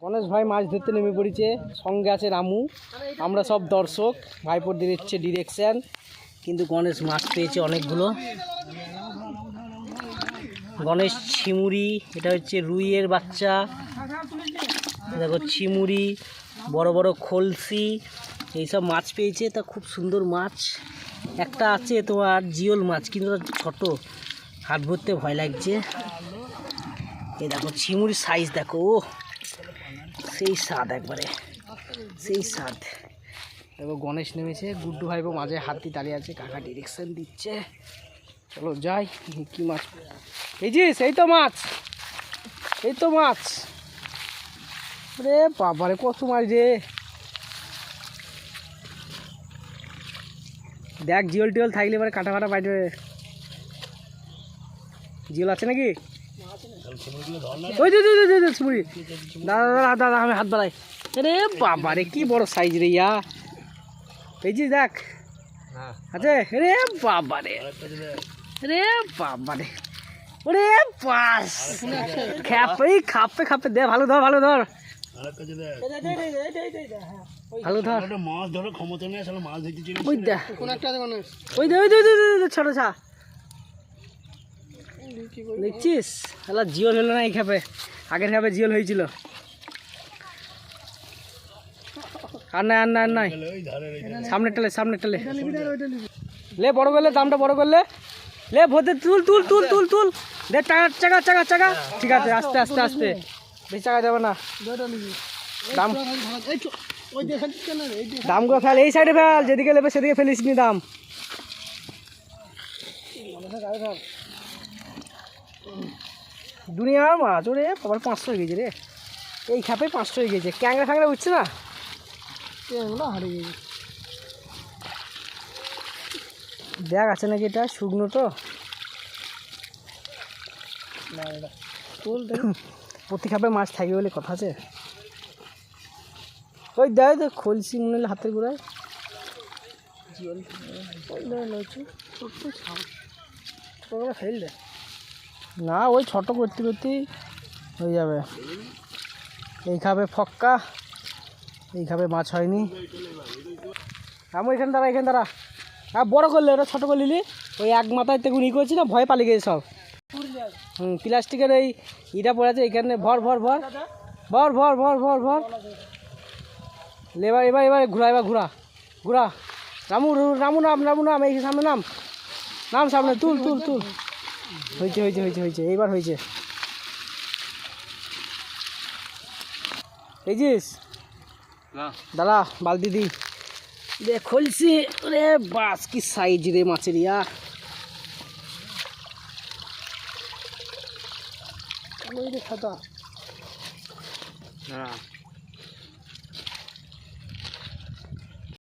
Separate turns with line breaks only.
গণেশ ভাই মাছ ধরতে নেমে পড়েছে, সঙ্গে আছে রামু। আমরা সব দর্শক, ভাইপোর দিচ্ছে ডিরেকশন। কিন্তু গণেশ মাছ পেয়েছে অনেকগুলো। গণেশ ছিমুরি, এটা হচ্ছে রুইয়ের বাচ্চা। দেখো ছিমুরি, বড় বড় খলসি, এইসব মাছ পেয়েছে। তা খুব সুন্দর মাছ। একটা আছে তোমার জিওল মাছ, কিন্তু ছোট, হাত ভরতে ভয় লাগছে। এই দেখো ছিমুরির সাইজ দেখো, সেই স্বাদ, একবারে সেই স্বাদ। দেখো গণেশ নেমেছে, গুড্ডু ভাইপো মাঝে হাত দিয়ে দাঁড়িয়ে আছে, কাকা ডিরেকশন দিচ্ছে। চলো যাই, কি মাছ এই যে, এই তো মাছ, এই তো মাছ। রে বাবারে কত মাছ রে। দেখ জিওল টিওল থাকলে এবারে কাটা ফাটা বাইরে। জিওল আছে নাকি? ওই দাদা দাদা আমি হাত বাড়াই। রে বাবারে কি বড় সাইজ রে ইয়া। পেয়েছিস দেখ, আছে রে বাবারে, রে বাবারে, ওরে পাস খাপে খাপে খাপে দে। ভালো ধর, ভালো ধর, ভালো ধর।
মাছ ধরার ক্ষমতা নেই আসলে, মাছ ধরতে
ওই দে, ওই দে, ওই দে ছোট ছা। দেখছিস তাহলে জিওল হলো না এই খাপে, আগের খাপে জিওল হয়েছিল। আর নাই, আর নাই, আর নাই, সামনে টেলে, সামনে টেলে লে। বড় করলে দামটা বড় করলে লে, ভোতে তুল তুল তুল তুল তুল দে। চাকা চাকা চাকা, ঠিক আছে, আস্তে আস্তে আস্তে, বেশি চাকা যাবে না। দাম দামগুলো ফেল, এই সাইডে ফেল, যেদিকে নেবে সেদিকে ফেলিস নি দাম। দুনিয়ার মাছ ওরে আবার 500 হয়ে গেছে রে, এই খাপে 500 হয়ে গেছে। ক্যাংরা ফ্যাংরা উঠছে না, হারিয়ে গেছে। দেখ আছে নাকি, এটা শুকনো তো প্রতি খাপে মাছ থাকবে বলে কথা আছে। ওই দেখ তো খলসি মনে হলে হাতের গোড়ায়। ফেল দে না, ওই ছোট করতে করতেই হয়ে যাবে। এই খাবে ফক্কা, এই খাবে মাছ হয়নি। আমি এখানে দাঁড়া, এখানে দাঁড়া। হ্যাঁ বড় করলে, ওটা ছোটো করে নিলি। ওই এক মাথায় তেগুন ই করছি না, ভয় পালিয়ে গেছে সব। প্লাস্টিকের এই ইটা পড়ে আছে এখানে। ভর ভর ভর ভর ভর ভর ভর ভর এবার এবার এবার ঘুরা, এবার ঘুরা ঘুরা। রামু রামু নাম, রামু নাম, এই সামনে নাম, নাম সামনে, তুল তুল তুল। হয়েছে হয়েছে হয়েছে হয়েছে, এইবার হয়েছে। এইছিস দাদা, বালতি দি দে, খলছি রে। বাস কি সাইজ রে মাছের ইয়া। খাতা